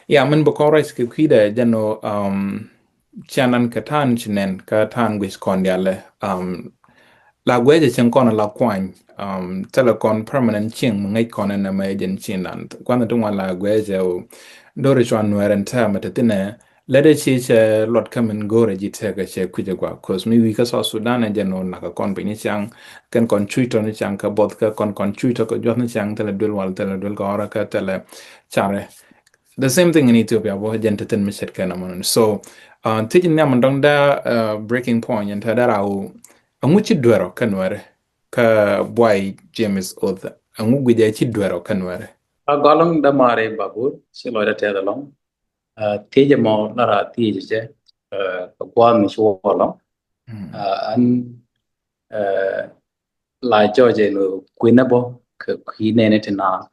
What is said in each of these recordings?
Ya min bokora skikide jano chanan katan chinen katan gwis kondiale la gweje chen kono la kwany telecon permanent ching ngai kono na majen chinan kwana tungwa la gweje o dore chwan nweren ta matatine lede chi che lot kamen gore ji tega che kuje gwa cause mi wika South Sudan and jano naka kon pe ni chang ken kon chuito ni chang ka bot ka kon chuito ko jot ni chang tele dul wal tele dul ka ora ka tele chare the same thing in Ethiopia bo gente ten mishet kana mon so taking them on da breaking point and tada au anguchi dwero kanware ka Buay James Hoth angu gwe chi dwero kanware Golong da mare babur si loy da te da long tije mo na ra tije je ko kwa mi shu long an la cho je no kwina bo ke kwine ne te na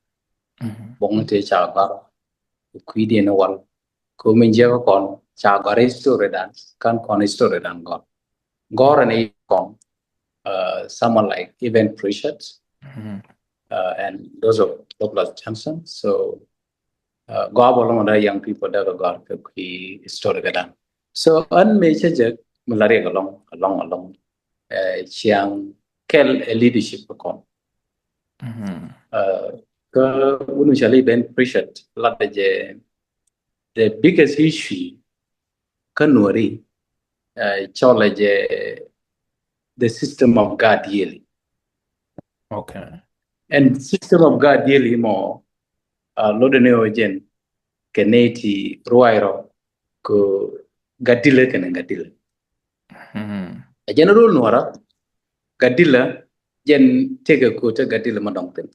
bong te cha ga kwide no wal ko min je ko kon cha ga story dan kan kon story dan go gor ne kon someone like even preachers and those of Douglas Johnson so go along with young people that got the story gadan so an me che mulare along chiang kel leadership kon ka unu chali ben appreciate la the biggest issue kanuri chola je the system of God yearly okay and system of God yearly more lodene ojen keneti ruwairo ko gadile kene gadile a general nuara gadila jen tege ko te gadila madong ten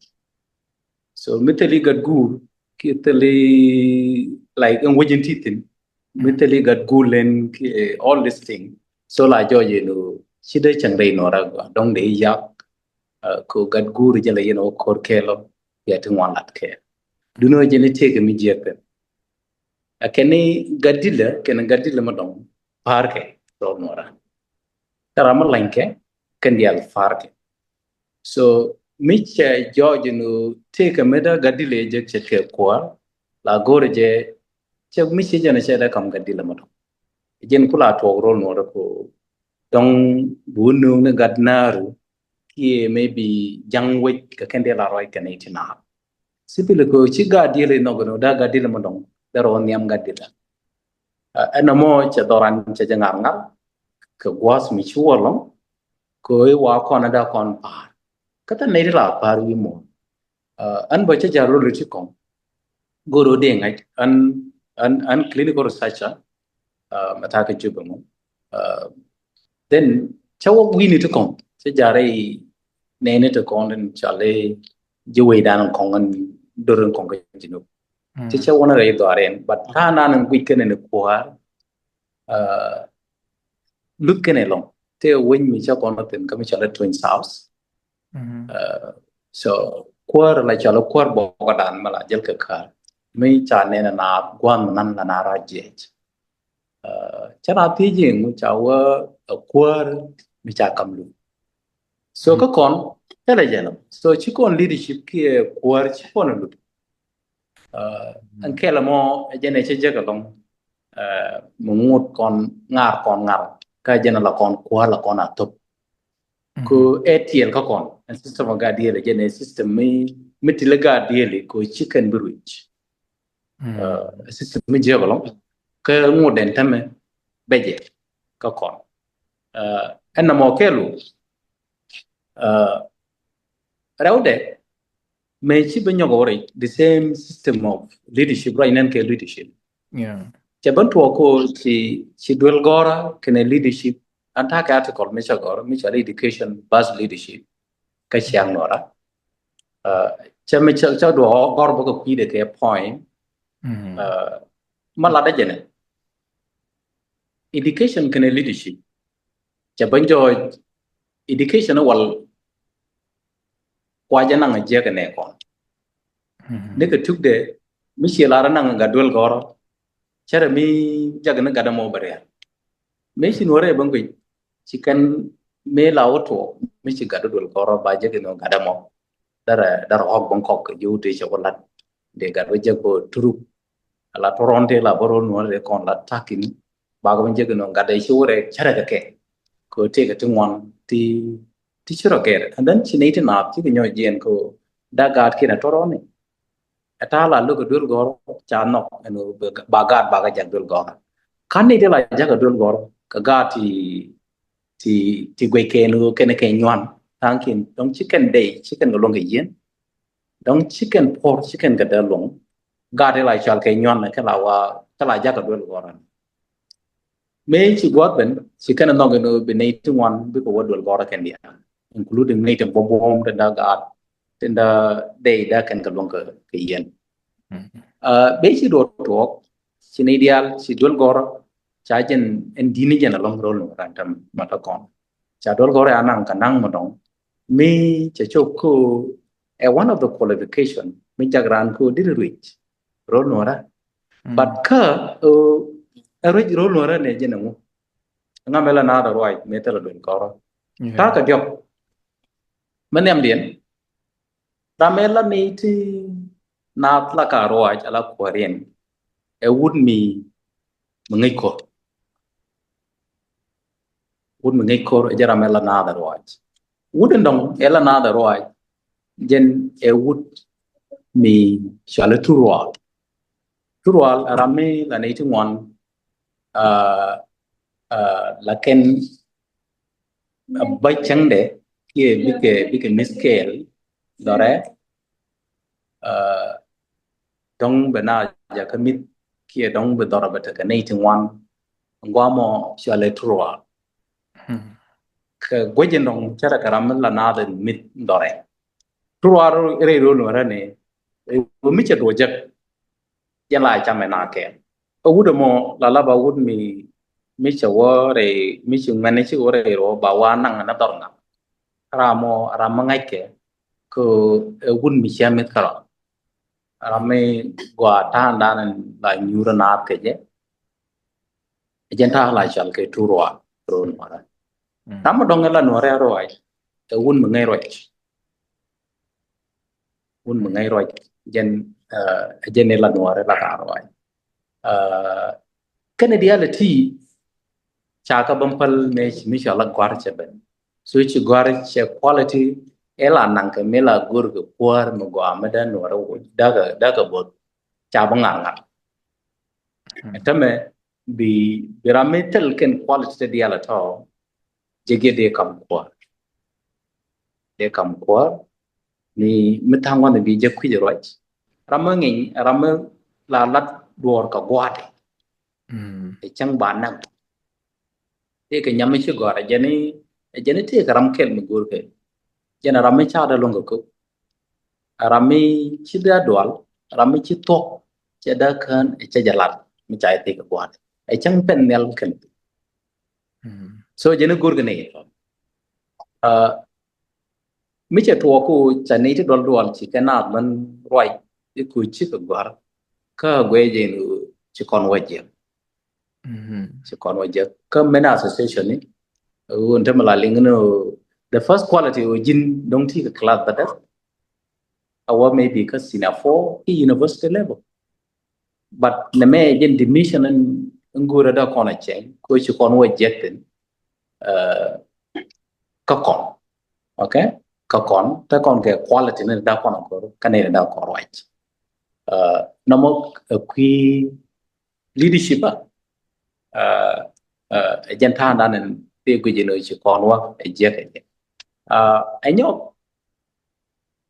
so mitali gadgu kitali like in wajin titin mitali gadgu len all this thing so la joje no chide changdei nora dong de yak ko gadgu jela yeno kor kelo ya tingwan lat ke duno jeni tege mi jepe akene gadila madong parke so nora tarama lanke kendial farke so micha George no take a meda gadile je che kwa la gore je che michi jana che da kam gadila madong jen kula to rol no ko dong bunu ne gadnaru ki maybe jangwe ka kendela roi kanetina sipile ko chi gadile no no da gadila madong daro nyam gadila anamo che doran che jangar ngal ka gwas mi chuolong ko wa kona da kon par kata nei la par wi mo an ba che jaro lu chi kon goro de ngai an clinical researcher mata ka Juba mo then chawo wi ni to kon che jare nei ne to kon den chale juwe dan kon an dorun kon ka jinu che chawo na re do aren but ta na nan wi ken ne ko look in along te win mi cha kon ten ka mi chala twin south so kwar la chala kwar bo ga dan mala jel ka kar mi cha ne na gwan nan la na ra je cha na ti ji mu cha wa kwar mi cha kam lu so ka kon te la jela so chi kon leadership ki kwar chi kon lu an kela mo jene che je ka long mu ngut kon ngar ka jena la kon kwa la kon atop ko ATL ka kon and system of gadiele jene system mi tile gadiele ko chicken bruich system mi je balong ka ngoden tame beje ka kon en mo kelu raude me chi benyo gore the same system of leadership right nan ke leadership yeah Jaban tuo ko si duel gora kene leadership anta ka article mecha gora mecha education bas leadership ka siang nora cha mecha cha do gor bo ko pide ke point mala da jene education kene leadership jaban jo education wal kwa jana nga je kene ko ne ka tukde mi si lara nga ga duel gora cara mi jagana gada mo bare me si nore bango chikan me lawoto me si gada dol goro ba jagano gada mo dara hok bangkok yu te chokolat de gada jago turu la toronte la boro no le kon la takin ba ko je no ga dai shure chara ga ke ko te ga tungwan ti chiro ke and then chinate na ti nyo jen ko da ga ki na torone ata la lu ko dul gor cha no no ba ga ja dul gor kan ni de la ja ga dul gor ka ga ti gwe ke no ke ne ke nywan tang kin dong chicken day chicken no long ge yen dong chicken pork chicken ga da long ga de la chal ke nywan na ka la wa ta la ja ga dul gor me chi god ben chicken no ge no be ne tu wan bi ko wa dul gor ken dia including ne te bom bom da ga ten da day da kan ga long ke yen be chi do tok chi ne dial chi dul gor cha jen en dini jen long rol no ran tam mata kon cha dul gor anang kanang mo dong me cha chok ko one of the qualification me cha gran ko did reach rol no ra but ka reach rol no ra ne jen no ngamela na da right me ta dul gor ta ka job manem dien ramela ni ti na tla ka roaj ala kwaren would me mengai ko would mengai ko jara mela na da roaj wouldn't dong ela na da roaj jen would me shale turual rame la nei tingwan la ken bai chang de kia bike miskel dore dong bena ja kamit kia dong be dora bata ka nei tingwan ngwamo shale turual ka gwajen dong chara karam la na da mit dore turual re ro no ne mi cha do jak yan lai cha me na ke would mo la ba would mi cha wo re mi chung man chi wo re ro ba wa nang na dor nga ramo ngai ke ko would mi cha met kara rame gwa ta da nan la nyura na ke je jen ta la chal ke turwa ro no ra tam dong la no re ro ai would mi ngai ro would mi ngai ro jen la no re la ka ro ai Canadiality chaka bampal me mishala gwar cheben so chi gwar che quality ela nang ke mela gur ke kwar mo gwa meda no ro daga bot cha bangar ngar etame bi birametel ken quality de ala to jege de kam kwar ni mitangwa ne bi je kwije roch ramangin ram la lat dor ka gwat e chang ban nang te ke nyame chi gora jeni te karam kel mi gur ke jena rami cha da longo ko rami chi da dwal rami chi to che da kan e che jalat mi cha te ka kwat e chang pen nel ken so jeni gur ke ne mi che to ko cha ne te dwal chi kana man roi e ku chi ka gwar ka gwe jenu chi kon waje chi kon waje ka mena association ni unta malaling no the first quality jin dong ti ka class that or maybe ka sinafo university level but na me jin dimission ngura da kona chen ko chi kon waje tin ka kon okay ka kon ta kon ke quality ne da kon ko ka ne da ko right namo qui leadership jen ta da nen te ko jeno chi kon wa je ke anyo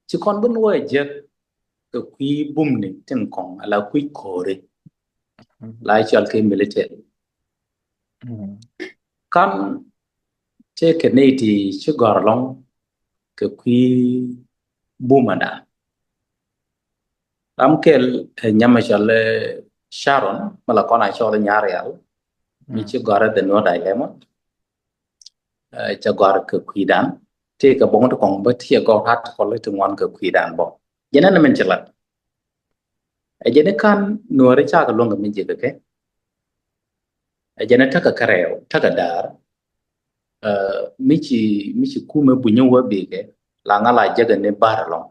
chi kon bun wa je ko qui bum ni tin kon ala qui kore la chal ke military kan che ke ne ti chi gor long ko qui bumada ram kel nyama chal Sharon mala kona chol nyarial mi chi gor de no dilemma cha gor ko qui dan te ka bong to kong ba thia go hat ko le tungwan ko qui dan bo jena na men chalat jena kan no re cha ka long min je ke jena ta ka kareo ta ka dar mi chi ku me bunyo wa be ke la ngala jaga ne bar long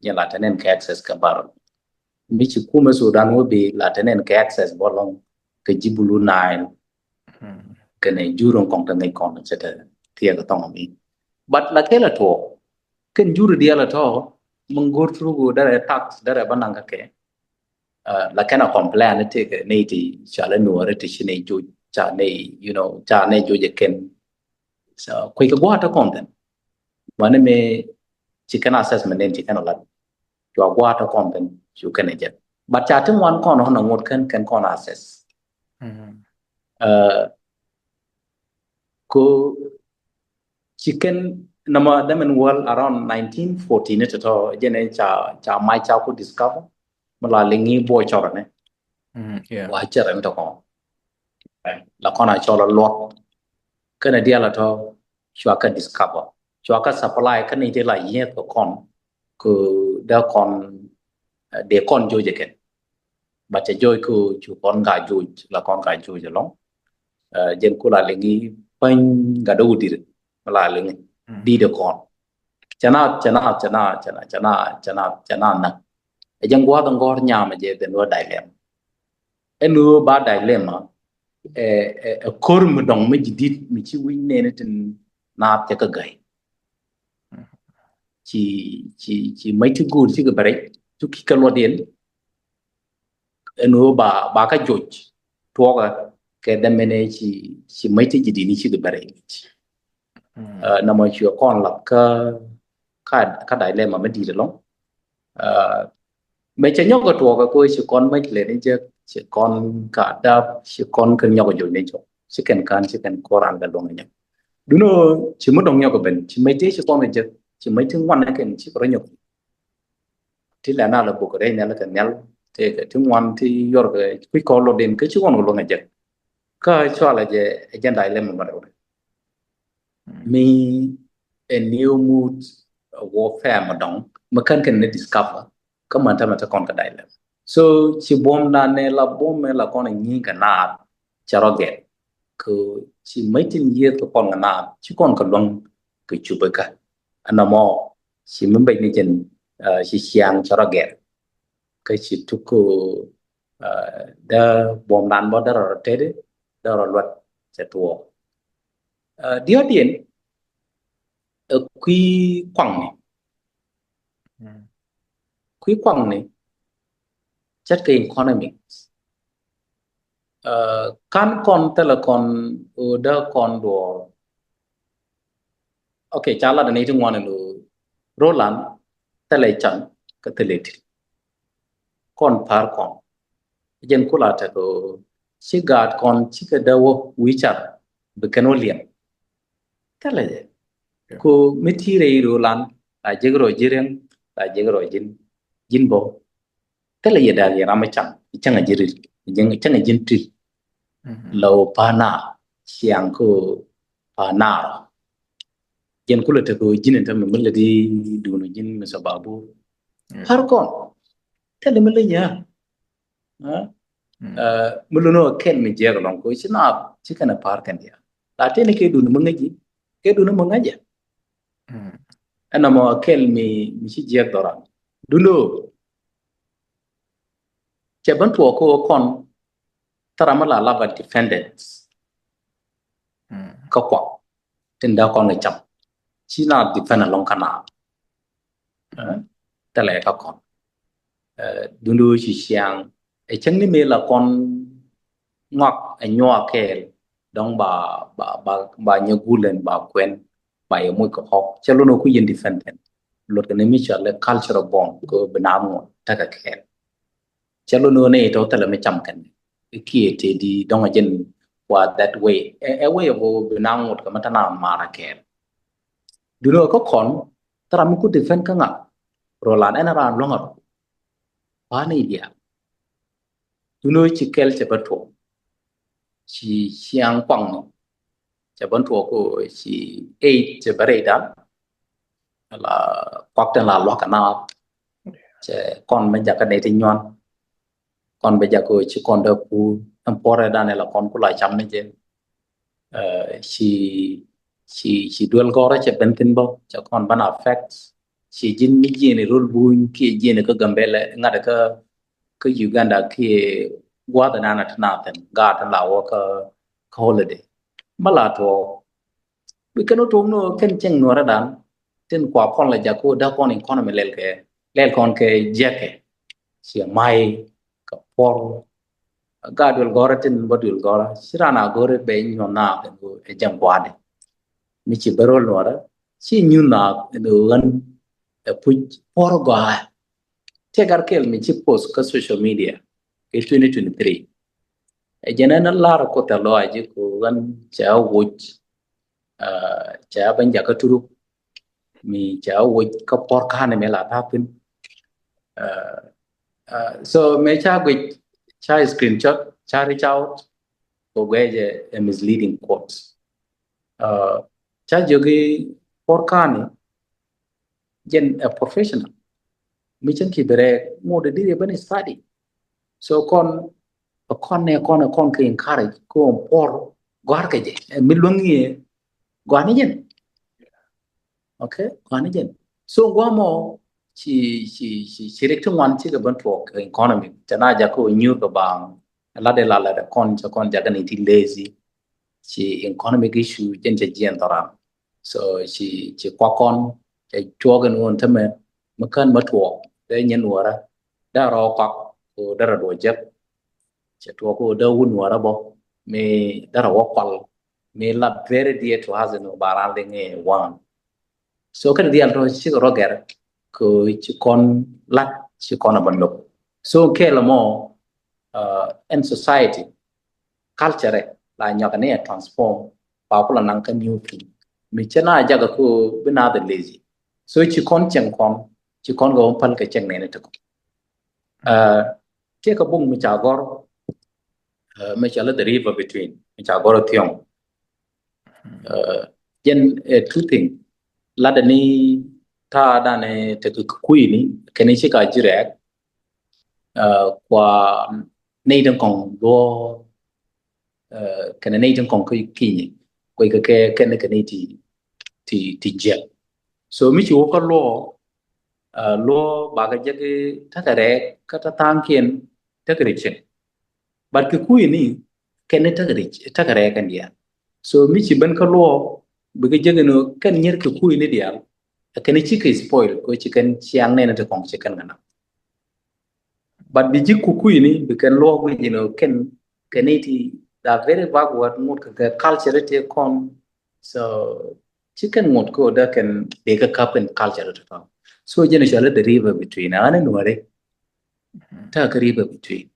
ya la tanen ka access ka bar mi chi kuma Sudan wo be la tenen ke access bolong ke jibulu Nile ke ne jurong kong ta ngai kon se ta tia ka tong mi but la ke la to ken juru dia la to mung go through go da tax da banang ka ke la kana complain te ke ne ti cha la no re ti ne ju cha ne you know cha ne ju je ken so koi ka gwa ta content mana me chicken assessment ne chicken la cho gwa ta content chu ken je but cha tung wan kon no ngot ken kon access ko chicken nama damen world around 1914 ne to je ne cha mai cha ko discover mala lingi boy chora ne wa chera ne to ko la kona chola lot kana dia la to chwa ka discover chwa ka supply ka ni de la ye to kon ku da kon de kon jo je ken ba che joy ku chu kon ga ju la kon ga ju je long jen ku la lingi pan ga do dir mala lingi đi được còn chana na ejang gwa dong gor nya ma je de no dai lem enu ba dai lem ma kor mu dong ma jidit mi chi wi ne ne tin na te ka gai chi mai ti gur chi ga bare tu ki ka lo den enu ba ka joj to ga ke da mene chi mai ti jidi ni chi ga bare na mo chi kon la ka dai lem ma di de long mấy cái nhóc cái tuổi cái cô chỉ con mấy cái này chứ chỉ con cả đáp chỉ con cần nhóc cái chỗ này chỗ chỉ cần Koran cái luôn này đúng rồi chỉ muốn đồng nhóc cái bên chỉ mấy thế chỉ con này chứ chỉ mấy thứ ngoan này cái chỉ có nhóc thì là nào là bộ cái đây này là cái nhau thì cái thứ ngoan thì do cái quý con lo đến cái chú con luôn này chứ cái cho là gì cái đại lên mà đâu me a new mood warfare mà đóng mà cần discoverก็มันทำมาจากคนก็ได้เลย so ชิบอมนั่นเนี่ยละบอมเนี่ยละคนอย่างนี้กันนาจะรอเกตคือชิไม่ถึงเยอะตัวคนกันนาชิคนก็ลงคือจูบกันอันนั้นมอชิมันเป็นนี่จนชิเชียงจะรอเกตคือชิทุกเดาบอมนั่นบ่ได้รอเทเดได้รอรถจะตัวเดี๋ยวเดียนคุยกว้างเนี่ยquý quang này chất cái economics kan kon tela kon udah kon do okay chala da neitung wan lu roland tela chan ka teleti kon par kon jen kula ta ko sigat kon chika dawo wichar bekanolian tela ko mitire roland a jegro jiren a jegro jin bo tela yeda ya ramachan changa jiri changa jinti law pana siang ko pana jen kula ta ko jinin ta mun ladi dunu jin sababu har kon tela mele ya muluno ken mi je long ko china chikana par kan dia la tene ke dunu mungaji ke dunu mungaja ana mo kel mi si je dora dulu ceban tuo ko kon taramala lava defendants ko kwa tinda kon ne cham china defend long kana tale ka kon dulu si siang e chang ni me la kon ngak e nyoa kel dong ba nyagulen ba kwen ba ye moy ko hok chelo no ku yen defendant lot kan mi chale cultural bond ko benam ta ka ken chalo no ne to tala me cham kan ki te di dong ajen wa that way a way of benam ko matana mara ken duno ko kon tara mi ku defend ka nga rolan ena ran longar pa ni dia duno chi kel che bato chi siang kwang che ban to ko chi 8 che bare da là hoặc là lo cả nào còn bây giờ cái này thì nhon còn bây giờ cô chỉ còn được phụ empore đa này là con của lại chăm này chứ chỉ dual gore chỉ bên tin bao chỉ còn ban affect chỉ jin mi jin này rule buin ki jin này cái Gambella ngay được cái ka Uganda ki gwa da na ta na ten ga ta la wo ka holiday mala to we cannot no ken cheng no ra dan ten kwa kon la ja ko da kon economy lel kon ke jeke si mai ka por ga dul gora ten bodul gora sirana gore be no na ko e jang kwa de mi ci berol no ra si nyu na no gan e pu por ga te gar kel mi ci post ka social media ke 2023 e jena na lar ko ta lo aji ko gan cha wuch cha ban ja ka turu mi cha wuch ka por ka ne me la ta pin so me cha wuch cha screenshot cha reach out ko gwe a misleading quotes cha jogi por ka ne jen a professional mi chen ki bere mo de dire ban study so con ne con ke encourage ko por gwar ke je mi lungi gwani jen okay gwani jen so gwamo ci rek wan ci ga ban to economy tana ja ko new ga bang la da con ja ga ni ti lazy ci economic issue jen je jen toran so ci kwa con e chogan won tame makan matwo de nyen wara da ro kwa ko da ro je ci to ko da wun wara bo me da ro kwal me la very dear to has no baran de nge wan so kan dial to ci ro ger ko ci kon lat ci kon abando so ke la mo in society culture la nyoka ne transform pa ko la nan kan new thing mi chena jaga ko bina da lazy so ci kon go pal ka cheng ne to ke ka bung mi cha gor mi cha la the river between mi cha gor tiong jen two thing la da ni ta da ne te ku kui ni ke ni ka jire kwa nei dang kong do ke nei dang kong ki ni ko ke ne ke ni ti je so mi chu ko lo ba ga je ke ta ka re ka ta tang kien ta ka ri che but ke kui ni ke ne ta ka re kan dia so mi chi ban ka lo bi ga je no kan nyer ke kui ni dia ke ni chi ke spoil ko chi kan chiang ne na ta kong chi kan na but bi ji ku kui ni bi kan lo wi ken ti da very backward mode ka culture te kon so chicken mode ko da kan de ka kapen culture to so jene shala the river between an and ware ta ka river between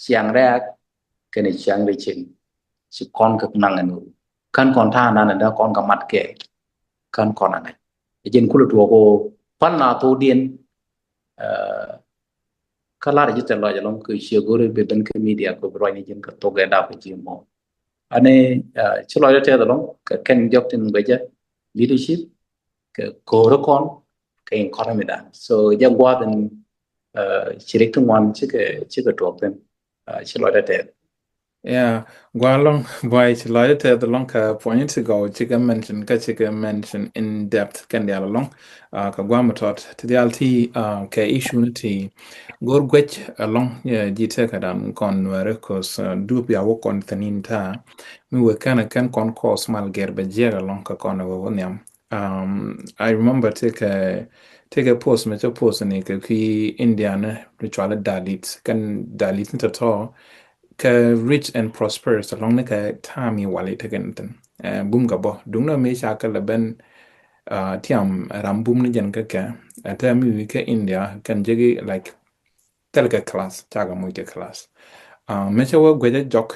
siang ra ken siang de chin si kon ka nang anu kan kon ta nan da kon ka mat ke kan kon an jen kulu to ko pan na to dien kala register lo jalong ku sia gore be ben ke media ko bro ni jin ka to ga da ko ji mo ane chlo ya te dalong ka ken jok tin beja leadership ka ko ro kon ka economy da so ja gwa den chirik tu wan chi ka to ben chlo ya te Yeah, Gualong Buay Chilai the long point ago, chicken mention in depth can the along Kagwamatot to the LT ka issue niti go gwech along jite kadam kon recos do be a walk on Taninta we were can con course mal gerbe jera long ka kon wonyam I remember take a post mecha post ni ki Indiana ritual dalit kan dalit nita ka rich and prosperous along na ka tami wali ta gantan bum ga bo dung na me sha ka laban tiam ram bum ni jan ka ta mi ka India kan jegi like telga class ta ga mu class me sha wa gweja jok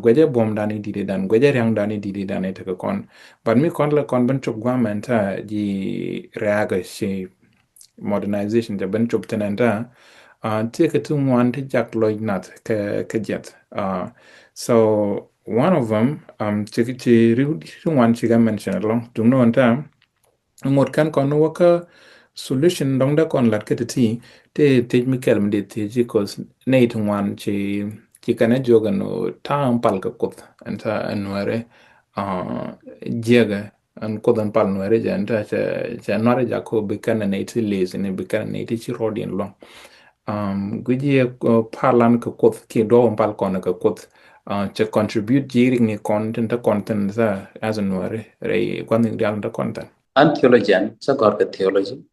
gweja bom dani didi dan gweja yang dani didi dan ta ka kon but mi kon la kon ban chok gwa man ta ji reaga shi modernization ta ban chok tenanta take a 2-1 to Jack Lloyd Naath ka jet. So one of them, one chiga mention along to no time, ngot kan kon waka solution dong da kon lat ka ti te mi kelm de te because nate one chi kana joga no tam pal ka kot anta anware jega an kodan pal nware janta cha nore jako be kana nate lazy ne be kana nate chi rodin long Guje palan ka koth ki do pal kon ka koth to contribute jiring ni content za as an ware re kwani dial da content an theologian sa gor ka theology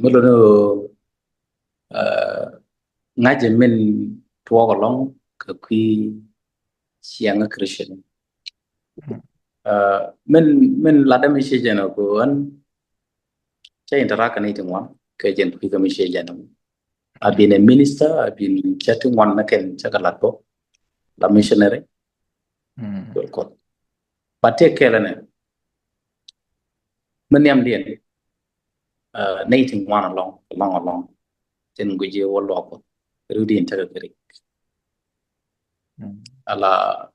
mulo ngaje men tuwa long ka kui siang Christian men lada mi she jana ko an cha interact ni tingwan ka jen kui ka mi she jana I've been a minister, I've been chatting one naken chakalato, la missionary. But take care of it. Manyam dien, nating one along. Then we je wall lock. Rudy interrogate. Ala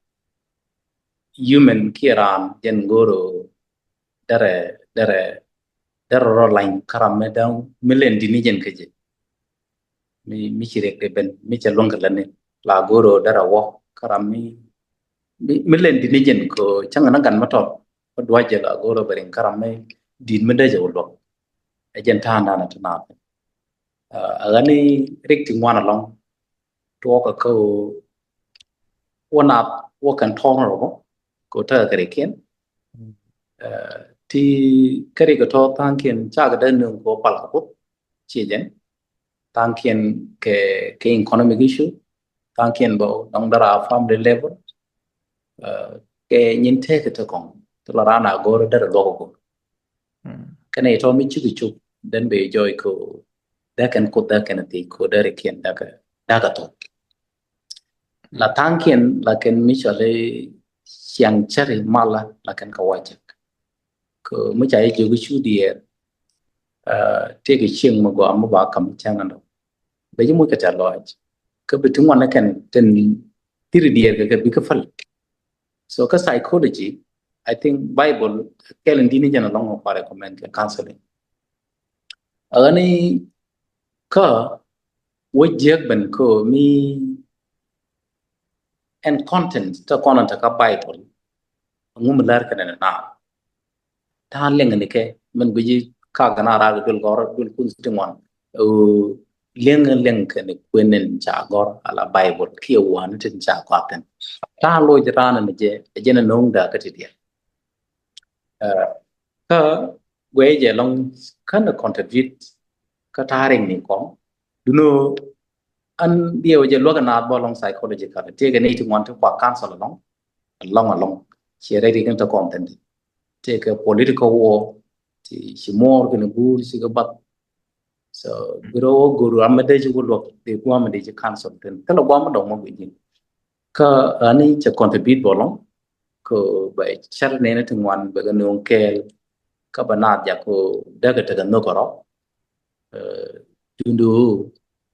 human kiran, then goro, dere line karamedang, million dinigen kaje. Mi chirek ben, mi chalongalane, la goro, dara walk, karami. Milen dinijen ko changa gan matot dwaje la goro berin karame din medaje wollo ejen tanda na tana agani rekti wana long to ka ko wona wokan tono ko ta kare ken ti kare ko to tanken chaga den ko pal ko chijen tanken ke economic issue tanken bo dong dara family level ke nhìn thế cái thôi còn tức là ra nào go ra đó go cái này thôi mình chưa chụp đến bây giờ cô đã cái này thì cô đã kiện đã cái thôi là thang kiện là cái mình cho lấy xiang chơi mala là cái câu chuyện cô mới chạy chịu cái chú địa thế cái chuyện mà gọi mà bảo cầm chăng anh đâu bây giờ mới cái trả lời cái bị chúng nó cái trên tiri địa cái bị cái phần so ka psychology I think Bible kelen dini jana long pa recommend ke counseling ani ka wajek ben ko mi and content ta konan ta ka Bible ngum lar ka na ta leng ni ke men guji ka gana ra dul gor dul kun stingwan leng ke ni kwenen cha gor ala Bible ki wan tin cha kwaten ta lo jana ne je jena nong da ka ti dia ka gwe je long kan contribute ka taring ni ko duno an dia je lo na bo long psychology ka te ga ni tu want to kwa cancel along chere ri kan ta content te ka political war ti si mor ga gu si ga bat so guru amade je lo te ko amade je cancel ten ka lo ma do mo bi ka ani je contribute bo long ko bai char ne na tu wan ba ga no kel ka banat ya ko daga taga no koro tundu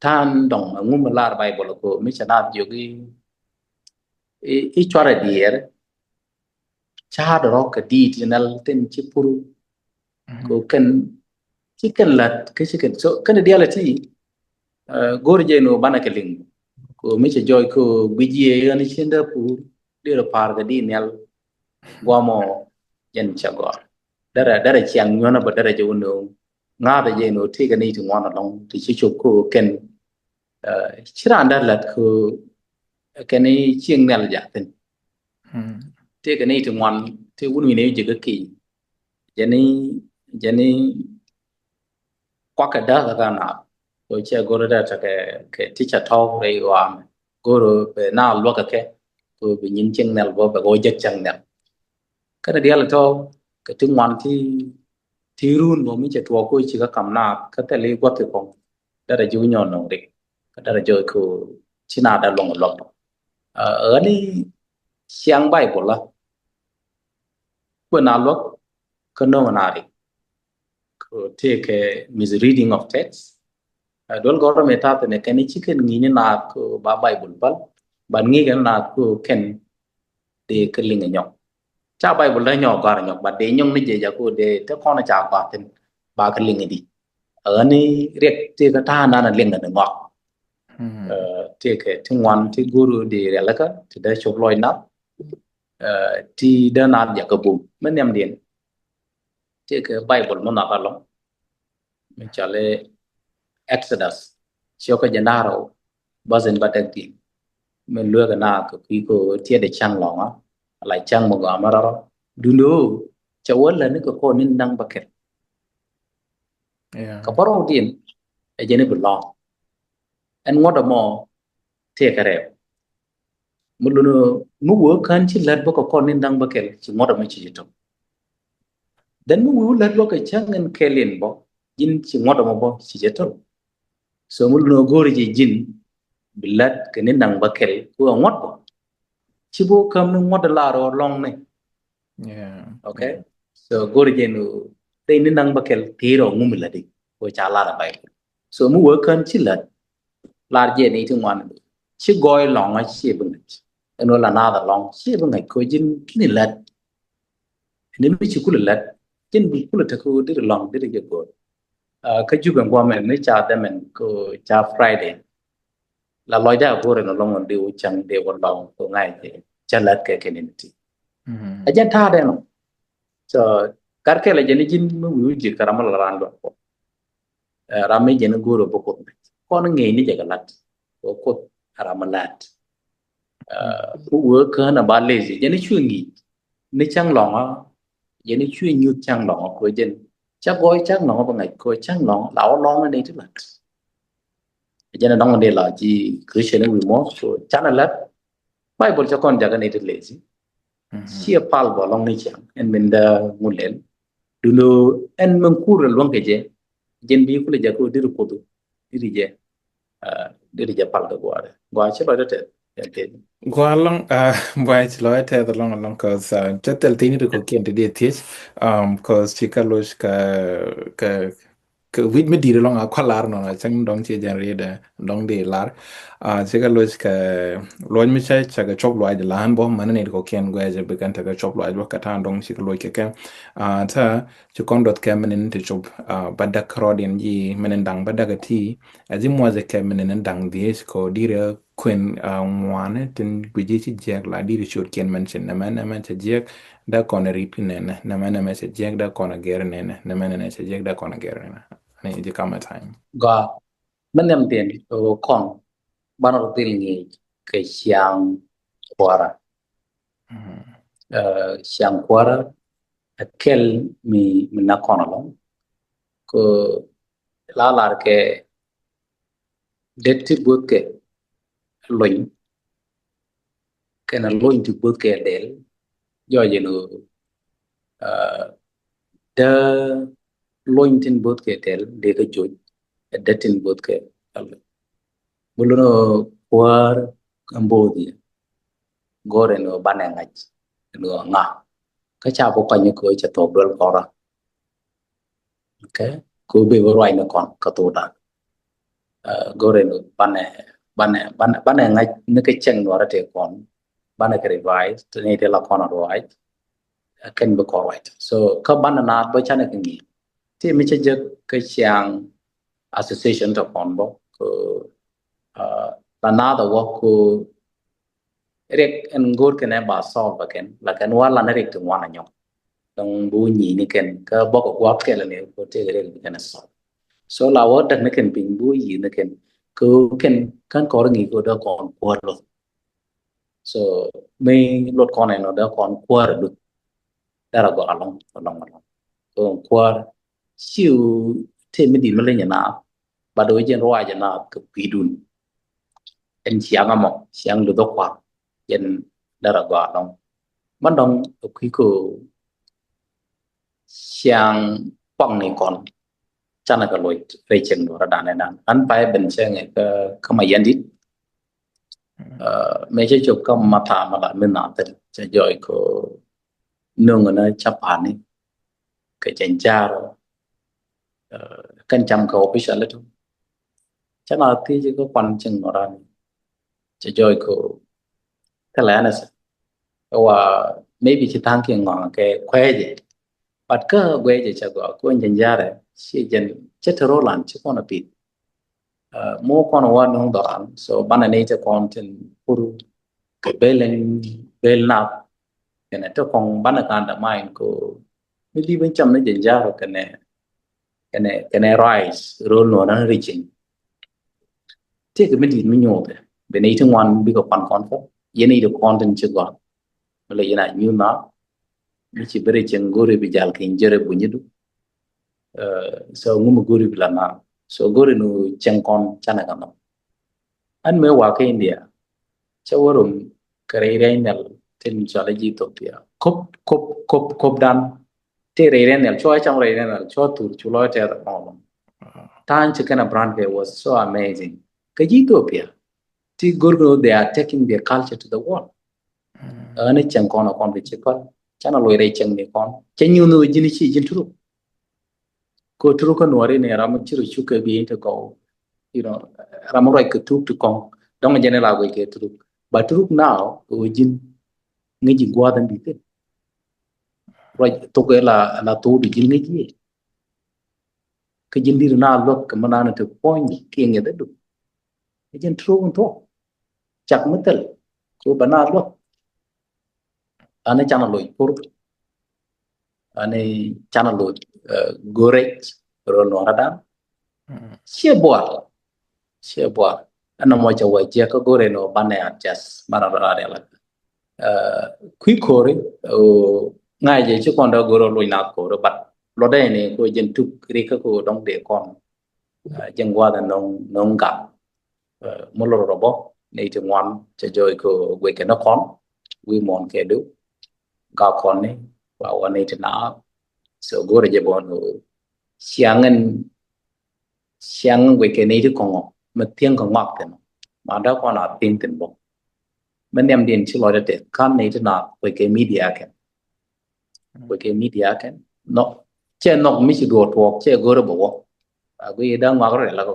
tan dong ngum lar Bible ko mi chanat yogi chora dier cha do ka di tinal ten chipuru ko kan chicken lat ke chicken so kan reality gorje no bana ke ling ko mi che joy ko bijie ani chenda pu de par ga di nel gomo yen chagor dara chiang nyona ba dara je wono nga da je no ti ga ni tu wana long ti chi chuk ko ken chiran da lat ko ken ni chiang nel ja ten ti ga ni tu wan ti wun mi ne je ga ki je ni kwa ka da ga na ko che go da ta ke ti cha tho re wa go ro be na lo ka ke ko be nyin chiang nel bo be go je chang nel ka da dia la tho cái tiếng ngoan thì run mà mình chỉ thua coi chỉ có cầm nạp cái tay lấy quạt thì không đó là dấu nhọn nồng đấy đó là chơi của chỉ nào đã lồng ở đây sáng bài của là bữa nào lúc cái nông nào đấy take a misreading of text don't go to meta thì cái này chỉ cần nghĩ như nào của ba bài bổn bal bạn nghĩ cái nào của ken để cái linh nhọc cha Bible la nhỏ gar nhỏ ba de nyong ni je ja ko de te kono cha kwa tin ba ka lingi di ani rek te ka ta na linga na ngok te ke tingwan ti guru de la ka te da chok loy na ti da na ja ka bu men yam den te ke Bible mo na ba long mình cho lệ Exodus cho cái dân nào bazen batek tin mình lừa cái nào cái quý cô chia để chăng lòng á lại chăng một gà mà đó dulu cháu là nó có con nên đang baket cái bao nhiêu tiền cái dân này belong anh ngót ở mò thiệt cái đẹp một lần nữa ngũ vừa khăn chỉ lật bao con nên đang baket chỉ ngót ở mấy chỉ trong then ngũ vừa lật bao cái chăng anh kêu bao jin chỉ ngót ở bao chỉ trong so một lần nữa gọi gì jin bilat cái nên đang baket của ngót bao chỉ bao cam nó ngót là rồi long này okay so go to jenu te ni nang bakel tiro ngumiladi ko chala da bay so mu workan chilat lar je ni tu man chi goy long a chi bung no la na da long chi bung ko jin ni lat ni mi chi kul lat jin bi kul ta ko dir long dir je go ka ju ben kwa men ni cha da men ko cha friday la loy da go re no long on de u chang de won long ko ngai te chalat ke kenenti ajan tha de no so karke la jeni jin mu wuji karamal rando rame jeni goro boko kon ngi ni jaga lat ko ramalat ku wo kana ba lezi jeni chungi ni chang long a jeni chu nyu chang long ko jen chắc gói chắc nó bằng ngày coi chắc nó lão lo nó đây tức là cho nên nó đây là chỉ cứ chuyện nó remote so chắc là lát Bible cho con jaga này được lệ gì chia pal bỏ long này chẳng en mình đã muốn lên dulu en mengkur luang keje jen bi kule jago diru kodu diri je pal da gwa che ba da te Gualong Buay chilo te the long long cause chatel tini to cook to the teach cause chica los ka wit me dire long a kwalar no na chang dong che generate dong de lar chica los ka loy mi che chaga chop loy de lan bo man ne ko ken gwa je began ta ga chop loy bo ka tan dong chica loy ke ta chukon dot kemen te chop badak rodin yi menen dang badaga ti azim was a kemen dang dies ko dire Queen one tin guji ci jek la di short ken mention na man ci jek da kona ripi nene na man ci jek da kona ger nene na man ci jek da kona ger nene ne ji kama time ga menem den o kon banor dil ngi ke siang kwara siang kwara akel mi na kono long ko la ke detti bot ke loñ kena loñ ti bot ke del yo je no da loñ tin bot ke del de ka joj detin bot ke buluno war ambodi gore no banengaj no nga ka cha bo pa ni ko cha to dol kora okay ko be roi no kon ka to da gore no bane ngay nó cái chân đó là thế còn bane cái revise to này là con right can be correct so các bạn nào bây giờ cái gì thì mình sẽ cái trang association cho con bộ là nào đó có rek en gor cái này bà solve và là cái nó là nó rek từng one nhau đồng bu nhị này cái bộ của quốc cái là nếu có thể cái này solve so là ở đây nó cái bình bu nhị này cái kan có nghĩ của đó còn qua luôn so mấy lột con này nó đã còn qua được đã là gọi long còn qua siêu thêm mấy điểm lên nhà nào bà đối với rồi nhà nào cực kỳ đun em xiang được đó qua dân đã là gọi long bắt đầu khi cô xiang quăng này còn chắc là cái lối về chừng đó là đàn này đàn anh phải bình xe này cái mà dân đi mấy cái chụp cái mà thả mà lại mình làm thế cho rồi có nương ở nơi chấp hành ấy cái chân cha rồi canh chăm cái official đấy thôi chắc là thì chỉ có quan chừng nó ra cho rồi có cái lẽ là và maybe chỉ tăng cái ngọn cái khoe gì bắt cái quê gì cho gọi của anh chân cha đấy chỉ dân chết rồi làm chứ còn là bị mua con one không đó so ban này cho con trên puru cái belen nào cái này cho con ban là can đã mai cô mới đi bên trong nó diễn ra rồi cái này kene rise role no na reaching take a minute mi nyote be ne tin wan bi ko kon fo yene de content ci go le yana ñu na mi ci bere ci ngore bi jal ke njere bu ñidu so ngum gore bi la na so gore no chenkon chana kana an me wa ke india chawarum kareirenal tin chala ji Ethiopia kop dan te reirenal cho chang reirenal cho tur chulo te da no tan chikana brand was so amazing ke Ethiopia ti gorgo they are taking their culture to the world ane chenkon kon bi chikon chana loire cheng ne kon chenyu no jini chi jin turu ko turu ko nore ne ram chiru chuke bi into go you know ram roi ke tu to kon dong jene la go ke turu but turu now o jin ngi gwa dan bi te roi to ke la to di jin ngi ke jin dir na lok ke manana te point ki ngi da du jin turu on to chak metel ko bana lok ane chana loi pur ane chana loi gorek ro no rada she boar ana mo cha wa je ko gore no bane adjust marara la qui kore o ngai je chi kon da goro loi na ko ro bat lo dai ne ko jen tu ri ka ko dong de kon jeng wa da nong ga mo lo ro bo nei te ngwan che joy ko we ke no kon we mon ke du ga kon ne wa wa nei te na so gore je bon siang we ke nei te kon ma tiang ko ngak te ma da ko na tin tin bo men dem din chi lo de kan nei te na we ke media ken no che no mi chi do to che gore bo we da ngwa ko la ko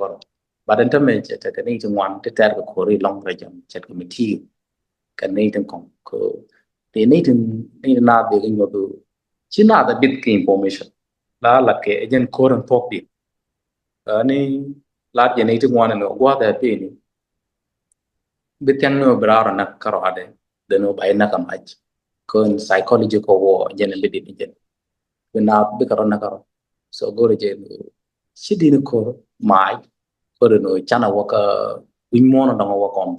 badan ta me che ta nei te ngwan te tar ko ri long re jam che ko mi ti kan nei te kon ko te nei na de ngo do chi na da bit ki information la ke ejen koran tok di ni la je nei te ngwan no gwa da te ni bitang no bra na karo ade de no bai na kam aj kon psychological war jen be di jen na be karo na karo so gore je si di ko mai ko no chana waka win mo na ngo wa kom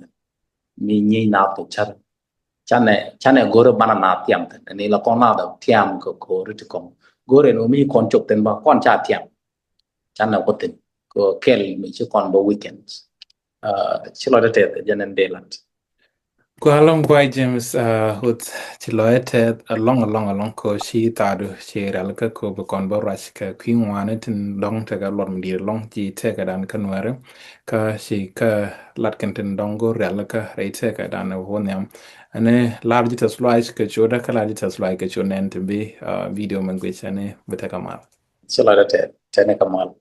mi nyi na to char chane gore bana na tiam ni la kon na da tiam ko ri ko gore no mi kon chok ten ba kon cha tiam chana ko ten ko kel mi chi kon bo weekends chilo de te jenen delant Ko along Buay James Hoth chiloete along ko shi tadu shi ralka ko be kon borash ka queen wane tin long te ga lom di long ji te ka dan kanware ka shi ka latken tin dongo ralka reite ka dan wonyam ane large ta slice ka choda ka large ta slice ka chonen to be video mangwe chane betaka mal chilo de te tene kamal